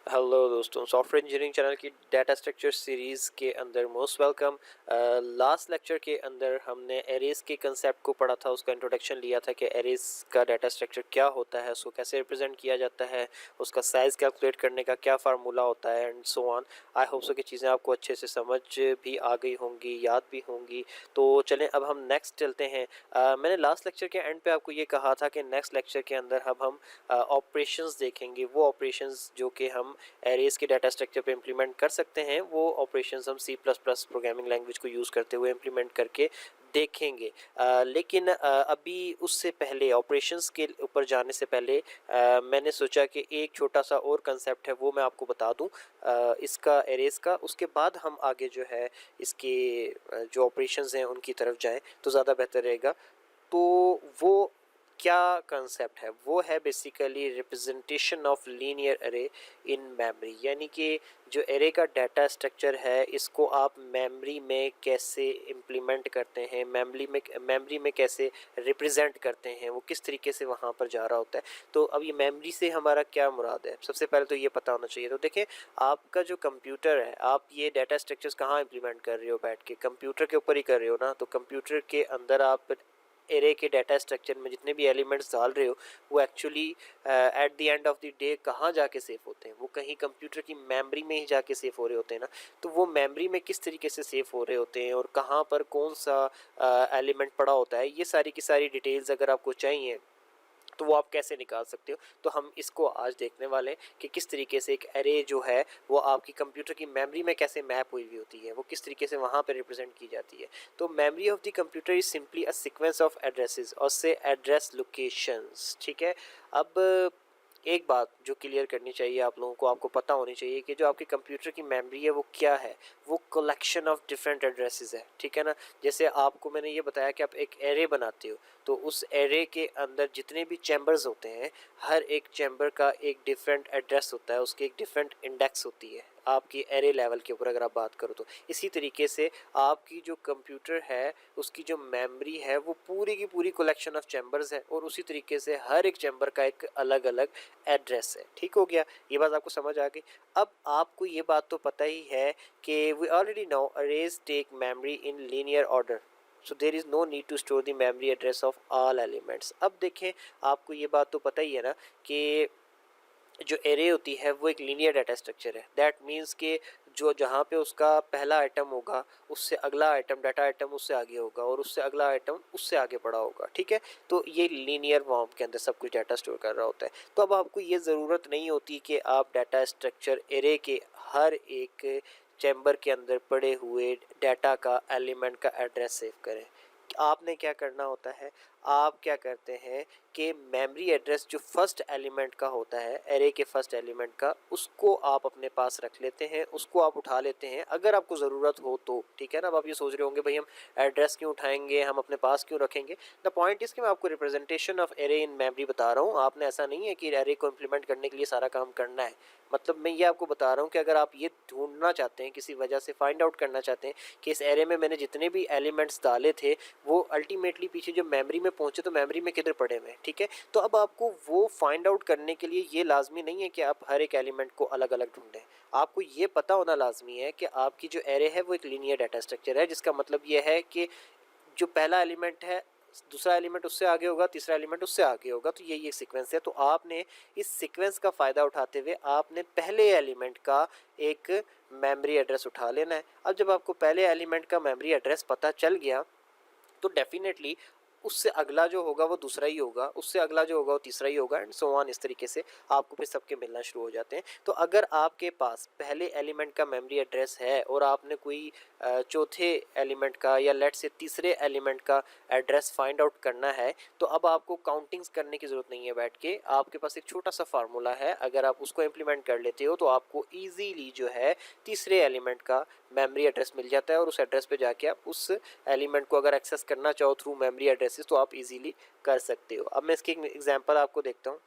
Hello दोस्तों, software engineering channel की data structure series के अंदर मोस्ट वेलकम। लास्ट लेक्चर के अंदर हमने एरेज के कंसेप्ट को पढ़ा था, उसका इंट्रोडक्शन लिया था कि एरेज का डाटा स्ट्रक्चर क्या होता है, उसको कैसे रिप्रेजेंट किया जाता है, उसका साइज़ कैलकुलेट करने का क्या फार्मूला होता है and so on. I hope so कि चीज़ें आपको अच्छे से समझ भी आ गई होंगी, याद भी होंगी। तो चलें अब हम नेक्स्ट चलते हैं। मैंने लास्ट लेक्चर के एंड पे आपको ये कहा था कि नेक्स्ट लेक्चर के अंदर अब हम ऑपरेशंस देखेंगे, वो ऑपरेशंस जो कि हम एरेज के डाटा स्ट्रक्चर पे इम्प्लीमेंट कर सकते हैं। वो ऑपरेशंस हम C plus plus programming language को यूज़ करते हुए इम्प्लीमेंट करके देखेंगे। लेकिन अभी उससे पहले, ऑपरेशंस के ऊपर जाने से पहले मैंने सोचा कि एक छोटा सा और कंसेप्ट है वो मैं आपको बता दूं, इसका एरेज का। उसके बाद हम आगे जो है इसके जो ऑपरेशंस हैं उनकी तरफ जाएं तो ज़्यादा बेहतर रहेगा। तो वो क्या कंसेप्ट है, वो है basically representation of linear array in memory. यानी कि जो एरे का डाटा स्ट्रक्चर है इसको आप मेमोरी में कैसे इम्प्लीमेंट करते हैं, मेमोरी में कैसे रिप्रेजेंट करते हैं, वो किस तरीके से वहाँ पर जा रहा होता है। तो अब ये मेमोरी से हमारा क्या मुराद है, सबसे पहले तो ये पता होना चाहिए। तो देखें, आपका जो कंप्यूटर है, आप ये डाटा स्ट्रक्चर्स कहाँ इम्प्लीमेंट कर रहे हो, बैठ के कंप्यूटर के ऊपर ही कर रहे हो ना। तो कंप्यूटर के अंदर आप एरे के डाटा स्ट्रक्चर में जितने भी एलिमेंट्स डाल रहे हो वो actually at the end of the day कहाँ जाके सेव होते हैं, वो कहीं कंप्यूटर की मेमोरी में ही जाके सेव हो रहे होते हैं ना। तो वो मेमोरी में किस तरीके से सेव हो रहे होते हैं और कहाँ पर कौन सा एलिमेंट पड़ा होता है, ये सारी की सारी डिटेल्स अगर आपको चाहिए तो वो आप कैसे निकाल सकते हो। तो हम इसको आज देखने वाले हैं कि किस तरीके से एक एरे जो है वो आपकी कंप्यूटर की मेमोरी में कैसे मैप हुई हुई होती है, वो किस तरीके से वहाँ पे रिप्रेजेंट की जाती है। तो memory of the computer is simply a sequence of addresses और से एड्रेस लोकेशंस। ठीक है। अब एक बात जो क्लियर करनी चाहिए आप लोगों को, आपको पता होनी चाहिए कि जो आपके कंप्यूटर की मेमोरी है वो क्या है। वो कलेक्शन ऑफ डिफरेंट एड्रेसेस है, ठीक है ना। जैसे आपको मैंने ये बताया कि आप एक एरे बनाते हो, तो उस एरे के अंदर जितने भी चैम्बर्स होते हैं, हर एक चैम्बर का एक डिफरेंट एड्रेस होता है, उसकी एक डिफरेंट इंडेक्स होती है आपकी एरे लेवल के ऊपर अगर आप बात करो तो। इसी तरीके से आपकी जो कंप्यूटर है उसकी जो मेमोरी है वो पूरी की पूरी कलेक्शन ऑफ चैम्बर्स है, और उसी तरीके से हर एक चैम्बर का एक अलग अलग एड्रेस है। ठीक हो गया, ये बात आपको समझ आ गई। अब आपको ये बात तो पता ही है कि we already know arrays take memory in linear order, so there is no need to store the memory address of all elements. अब देखें, आपको ये बात तो पता ही है ना कि जो एरे होती है वो एक लीनियर डाटा स्ट्रक्चर है। दैट मीन्स कि जो जहाँ पे उसका पहला आइटम होगा उससे अगला आइटम, डाटा आइटम उससे आगे होगा, और उससे अगला आइटम उससे आगे पड़ा होगा। ठीक है। तो ये लीनियर फॉर्म के अंदर सब कुछ डाटा स्टोर कर रहा होता है। तो अब आपको ये ज़रूरत नहीं होती कि आप डाटा स्ट्रक्चर एरे के हर एक चैम्बर के अंदर पड़े हुए डाटा का एलिमेंट का एड्रेस सेव करें। आपने क्या करना होता है, आप क्या करते हैं कि मेमोरी एड्रेस जो फर्स्ट एलिमेंट का होता है, एरे के फर्स्ट एलिमेंट का, उसको आप अपने पास रख लेते हैं, उसको आप उठा लेते हैं अगर आपको ज़रूरत हो तो। ठीक है ना। अब आप ये सोच रहे होंगे भाई हम एड्रेस क्यों उठाएंगे, हम अपने पास क्यों रखेंगे। द पॉइंट इज़ कि मैं आपको representation of array in memory बता रहा हूँ। आपने ऐसा नहीं है कि एरे को इम्प्लीमेंट करने के लिए सारा काम करना है। मतलब मैं ये आपको बता रहा हूँ कि अगर आप ये ढूंढना चाहते हैं, किसी वजह से फाइंड आउट करना चाहते हैं कि इस एरे में मैंने जितने भी एलिमेंट्स डाले थे वो अल्टीमेटली पीछे जो मेमोरी में पहुंचे तो मेमोरी में किधर पड़े हुए हैं। ठीक है। तो अब आपको वो फाइंड आउट करने के लिए ये लाजमी नहीं है कि आप हर एक एलिमेंट को अलग अलग ढूंढें। आपको ये पता होना लाजमी है कि आपकी जो एरे है वो एक लीनियर डाटा स्ट्रक्चर है, जिसका मतलब ये है कि जो पहला एलिमेंट है दूसरा एलिमेंट उससे आगे होगा, तीसरा एलिमेंट उससे आगे होगा। तो यही एक सीक्वेंस है। तो आपने इस सीक्वेंस का फ़ायदा उठाते हुए आपने पहले एलिमेंट का एक मेमोरी एड्रेस उठा लेना है। अब जब आपको पहले एलिमेंट का मेमोरी एड्रेस पता चल गया तो डेफिनेटली उससे अगला जो होगा वो दूसरा ही होगा, उससे अगला जो होगा वो तीसरा ही होगा, एंड सो ऑन। इस तरीके से आपको फिर सबके मिलना शुरू हो जाते हैं। तो अगर आपके पास पहले एलिमेंट का मेमोरी एड्रेस है और आपने कोई चौथे एलिमेंट का या लेट से तीसरे एलिमेंट का एड्रेस फाइंड आउट करना है, तो अब आपको काउंटिंग्स करने की ज़रूरत नहीं है बैठ के। आपके पास एक छोटा सा फार्मूला है, अगर आप उसको इम्प्लीमेंट कर लेते हो तो आपको ईजीली जो है तीसरे एलिमेंट का मेमोरी एड्रेस मिल जाता है, और उस एड्रेस पे जाके आप उस एलिमेंट को अगर एक्सेस करना चाहो थ्रू मेमोरी एड्रेसेस तो आप इजीली कर सकते हो। अब मैं इसकी एक एग्जांपल आपको देखता हूँ।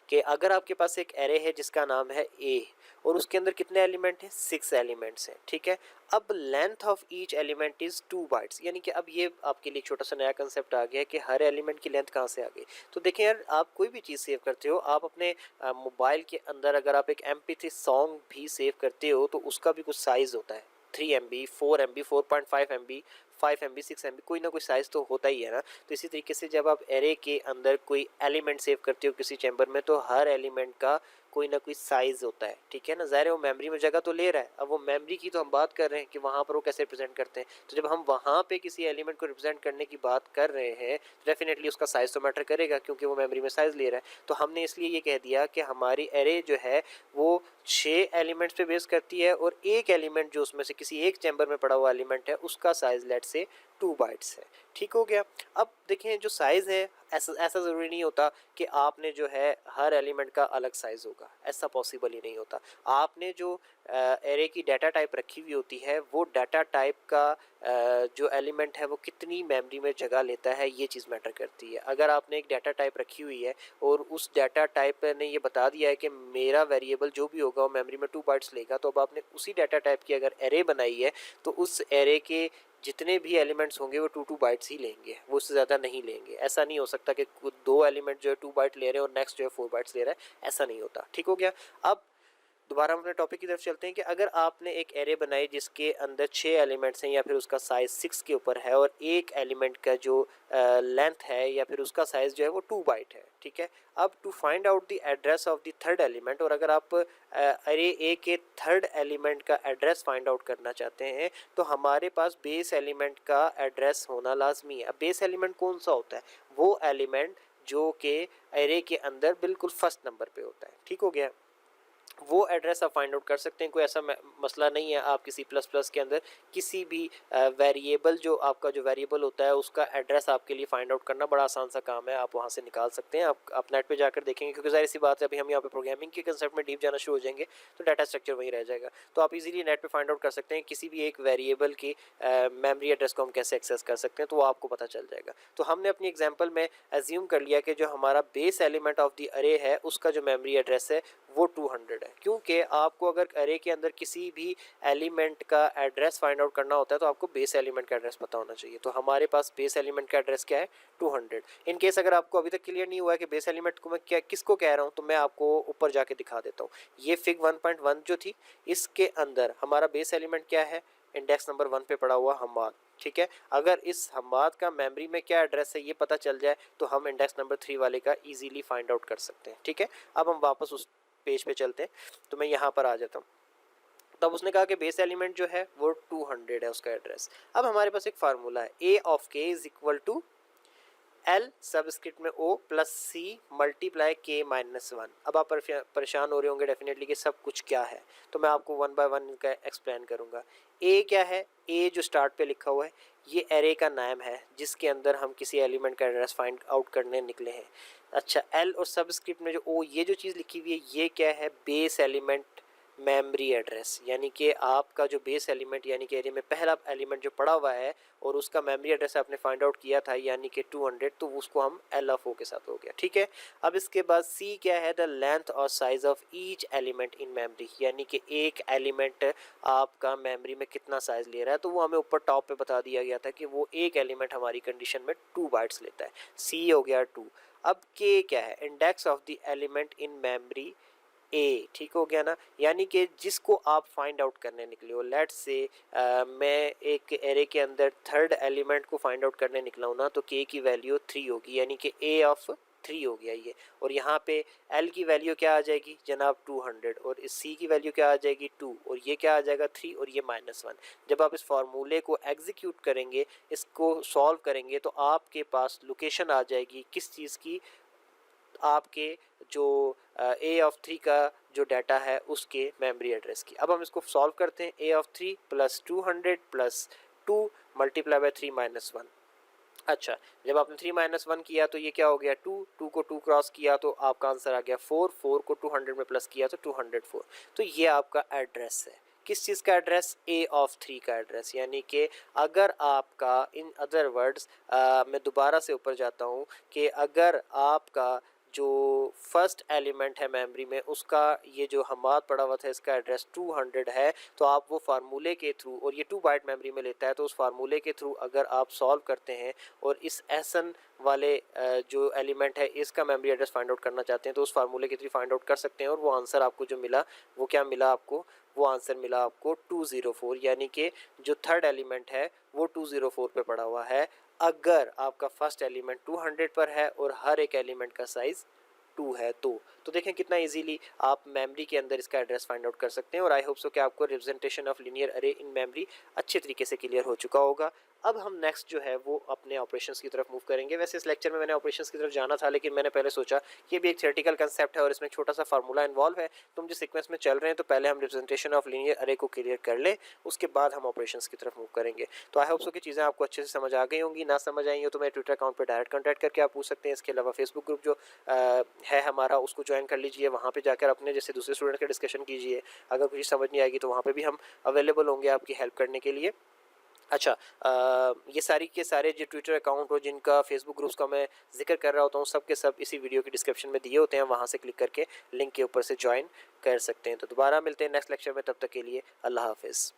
कि अगर आपके पास एक एरे है जिसका नाम है ए और उसके अंदर कितने एलिमेंट हैं, 6 एलिमेंट्स हैं, ठीक है। अब length of each element is 2 bytes, यानी कि अब ये आपके लिए एक छोटा सा नया कंसेप्ट आ गया कि हर एलिमेंट की लेंथ कहाँ से आ गई। तो देखिए यार, आप कोई भी चीज़ सेव करते हो, आप अपने मोबाइल के अंदर अगर आप एक MP3 सॉन्ग भी सेव करते हो तो उसका भी कुछ साइज़ होता है, 3 MB, 4 MB, 4.5 MB, 5 MB, 6 MB, कोई ना कोई साइज़ तो होता ही है ना। तो इसी तरीके से जब आप एरे के अंदर कोई एलिमेंट सेव करते हो किसी चैम्बर में, तो हर एलिमेंट का कोई ना कोई साइज़ होता है, ठीक है ना। ज़ाहिर है वो मेमोरी में जगह तो ले रहा है। अब वो मेमोरी की तो हम बात कर रहे हैं कि वहाँ पर वो कैसे रिप्रेजेंट करते हैं। तो जब हम वहाँ पे किसी एलिमेंट को रिप्रेजेंट करने की बात कर रहे हैं तो डेफिनेटली उसका साइज़ तो मैटर करेगा, क्योंकि वो मेमोरी में साइज़ ले रहा है। तो हमने इसलिए ये कह दिया कि हमारी एरे जो है वो 6 एलिमेंट्स पे बेस करती है और एक एलिमेंट जो उसमें से किसी एक चैम्बर में पड़ा हुआ एलिमेंट है उसका साइज़ लेट से 2 बाइट्स है, ठीक हो गया। अब देखें जो साइज़ है, ऐसा ज़रूरी नहीं होता कि आपने जो है हर एलिमेंट का अलग साइज़ होगा, ऐसा पॉसिबल ही नहीं होता। आपने जो एरे की डाटा टाइप रखी हुई होती है, वो डाटा टाइप का जो एलिमेंट है वो कितनी मेमोरी में जगह लेता है, ये चीज़ मैटर करती है। अगर आपने एक डाटा टाइप रखी हुई है और उस डाटा टाइप ने ये बता दिया है कि मेरा वेरिएबल जो भी होगा वो मेमोरी में 2 बाइट्स लेगा, तो अब आपने उसी डाटा टाइप की अगर एरे बनाई है तो उस एरे के जितने भी एलिमेंट्स होंगे वो 2 बाइट्स ही लेंगे, वो उससे ज़्यादा नहीं लेंगे। ऐसा नहीं हो सकता कि 2 एलिमेंट जो है 2 बाइट ले रहे हैं और नेक्स्ट जो है 4 बाइट्स ले रहा है, ऐसा नहीं होता, ठीक हो गया। अब दोबारा हम अपने टॉपिक की तरफ चलते हैं कि अगर आपने एक एरे बनाई जिसके अंदर 6 एलिमेंट्स हैं या फिर उसका साइज़ 6 के ऊपर है और एक एलिमेंट का जो लेंथ है या फिर उसका साइज़ जो है वो 2 बाइट है, ठीक है। अब to find out the address of the third element, और अगर आप एरे ए के थर्ड एलिमेंट का एड्रेस फाइंड आउट करना चाहते हैं तो हमारे पास बेस एलिमेंट का एड्रेस होना लाजमी है। अब बेस एलिमेंट कौन सा होता है, वो एलिमेंट जो कि एरे के अंदर बिल्कुल फर्स्ट नंबर पे होता है, ठीक हो गया। वो एड्रेस आप फाइंड आउट कर सकते हैं, कोई ऐसा मसला नहीं है। आप किसी प्लस प्लस के अंदर किसी भी वेरिएबल, जो आपका जो वेरिएबल होता है उसका एड्रेस आपके लिए फाइंड आउट करना बड़ा आसान सा काम है, आप वहाँ से निकाल सकते हैं। आप नेट पे जाकर देखेंगे, क्योंकि ज़ाहिर सी बात है अभी हम यहाँ पे प्रोग्रामिंग के कंसेप्ट में डीप जाना शुरू हो जाएंगे तो डाटा स्ट्रक्चर वहीं रह जाएगा। तो आप इजीली नेट पे फाइंड आउट कर सकते हैं किसी भी एक वेरिएबल की मेमोरी एड्रेस को हम कैसे एक्सेस कर सकते हैं, तो वो आपको पता चल जाएगा। तो हमने अपनी एग्जाम्पल में एज्यूम कर लिया कि जो हमारा बेस एलिमेंट ऑफ द अरे है उसका जो मेमोरी एड्रेस है वो 200 है, क्योंकि आपको अगर अरे के अंदर किसी भी एलिमेंट का एड्रेस फाइंड आउट करना होता है तो आपको बेस एलिमेंट का एड्रेस पता होना चाहिए। तो हमारे पास बेस एलिमेंट का एड्रेस क्या है, 200। इन केस अगर आपको अभी तक क्लियर नहीं हुआ है कि बेस एलिमेंट को मैं क्या किसको कह रहा हूँ, तो मैं आपको ऊपर जाके दिखा देता हूँ। ये फिग 1.1 जो थी, इसके अंदर हमारा बेस एलिमेंट क्या है, इंडेक्स नंबर 1 पे पड़ा हुआ हम्माद, ठीक है। अगर इस हम्माद का मेमोरी में क्या एड्रेस है ये पता चल जाए तो हम इंडेक्स नंबर 3 वाले का इजीली फाइंड आउट कर सकते हैं, ठीक है। अब हम वापस उस पेज पे चलते हैं, तो मैं यहाँ पर आ जाता हूँ। तब उसने कहा कि बेस एलिमेंट जो है वो 200 है उसका एड्रेस। अब हमारे पास एक फार्मूला है, A of K is equal to L subscript में O plus C multiply K minus 1। अब आप परेशान हो रहे होंगे डेफिनेटली कि सब कुछ क्या है, तो मैं आपको 1 बाय 1 इनका एक्सप्लेन करूंगा। ए क्या है, ए जो स्टार्ट पे लिखा हुआ है ये एरे का नाम है जिसके अंदर हम किसी एलिमेंट का एड्रेस फाइंड आउट करने निकले हैं। अच्छा, एल और सबस्क्रिप्ट में जो ओ ये जो चीज़ लिखी हुई है ये क्या है, बेस एलिमेंट मेमोरी एड्रेस, यानी कि आपका जो बेस एलिमेंट यानी कि एरे में पहला एलिमेंट जो पड़ा हुआ है और उसका मेमोरी एड्रेस आपने फाइंड आउट किया था यानी कि 200, तो उसको हम एल ऑफ ओ के साथ हो गया, ठीक है। अब इसके बाद सी क्या है, द लेंथ और size of each element in memory, यानी कि एक एलिमेंट आपका मेमोरी में कितना साइज ले रहा है, तो वो हमें ऊपर टॉप पे बता दिया गया था कि वो एक एलिमेंट हमारी कंडीशन में 2 बाइट्स लेता है, सी हो गया 2। अब के क्या है, index of the element in memory A, ठीक हो गया ना। यानी कि जिसको आप फाइंड आउट करने निकले हो, लेट्स से मैं एक एरे के अंदर थर्ड एलिमेंट को फाइंड आउट करने निकला हूँ ना, तो के की वैल्यू 3 होगी, यानी कि ए ऑफ 3 हो गया ये। और यहाँ पे एल की वैल्यू क्या आ जाएगी जनाब 200, और इस सी की वैल्यू क्या आ जाएगी 2, और ये क्या आ जाएगा 3 और ये -1। जब आप इस फार्मूले को एग्जीक्यूट करेंगे, इसको सॉल्व करेंगे, तो आपके पास लोकेशन आ जाएगी किस चीज़ की, आपके जो ए ऑफ 3 का जो डाटा है उसके मेमोरी एड्रेस की। अब हम इसको सॉल्व करते हैं, A of 3 plus 200 plus 2 multiply by 3 minus 1। अच्छा, जब आपने 3 माइनस 1 किया तो ये क्या हो गया 2, 2 को 2 क्रॉस किया तो आपका आंसर आ गया 4, 4 को 200 में प्लस किया तो 204। तो ये आपका एड्रेस है, किस चीज़ का एड्रेस, ए ऑफ 3 का एड्रेस। यानी कि अगर आपका, इन अदर वर्ड्स मैं दोबारा से ऊपर जाता हूँ कि अगर आपका जो फर्स्ट एलिमेंट है मेमोरी में उसका ये जो हमाद पड़ा हुआ था इसका एड्रेस 200 है, तो आप वो फार्मूले के थ्रू, और ये 2 बाइट मेमोरी में लेता है, तो उस फार्मूले के थ्रू अगर आप सॉल्व करते हैं और इस एसन वाले जो एलिमेंट है इसका मेमोरी एड्रेस फाइंड आउट करना चाहते हैं तो उस फार्मूले के थ्रू फाइंड आउट कर सकते हैं। और वो आंसर आपको जो मिला वो क्या मिला आपको, वो आंसर मिला आपको 204, यानी कि जो थर्ड एलिमेंट है वो 204 पे पड़ा हुआ है अगर आपका फर्स्ट एलिमेंट 200 पर है और हर एक एलिमेंट का साइज 2 है तो देखें कितना इजीली आप मेमोरी के अंदर इसका एड्रेस फाइंड आउट कर सकते हैं। और आई होप सो कि आपको representation of linear array in memory अच्छे तरीके से क्लियर हो चुका होगा। अब हम नेक्स्ट जो है वो अपने ऑपरेशंस की तरफ मूव करेंगे। वैसे इस लेक्चर में मैंने ऑपरेशंस की तरफ जाना था, लेकिन मैंने पहले सोचा कि ये भी एक थियोरेटिकल कंसेप्ट है और इसमें छोटा सा फार्मूला इन्वॉल्व है, तो हम जो सीक्वेंस में चल रहे हैं तो पहले हम रिप्रेजेंटेशन ऑफ लीनियर अरे को क्लियर कर लें, उसके बाद हम ऑपरेशंस की तरफ मूव करेंगे। तो आई होप सो कि चीज़ें आपको अच्छे से समझ आ गई होंगी। ना समझ आई हो तो मेरे ट्विटर अकाउंट पर डायरेक्ट कॉन्टैक्ट करके आप पूछ सकते हैं। इसके अलावा फेसबुक ग्रुप जो है हमारा उसको ज्वाइन कर लीजिए, वहाँ पे जाकर अपने जैसे दूसरे स्टूडेंट का डिस्कशन कीजिए। अगर कुछ समझ नहीं आएगी तो वहाँ पे भी हम अवेलेबल होंगे आपकी हेल्प करने के लिए। अच्छा, ये सारी के सारे जो ट्विटर अकाउंट और जिनका फेसबुक ग्रुप्स का मैं जिक्र कर रहा होता हूँ सब के सब इसी वीडियो की डिस्क्रिप्शन में दिए होते हैं, वहाँ से क्लिक करके लिंक के ऊपर से ज्वाइन कर सकते हैं। तो दोबारा मिलते हैं नेक्स्ट लेक्चर में, तब तक के लिए अल्लाह हाफिज़।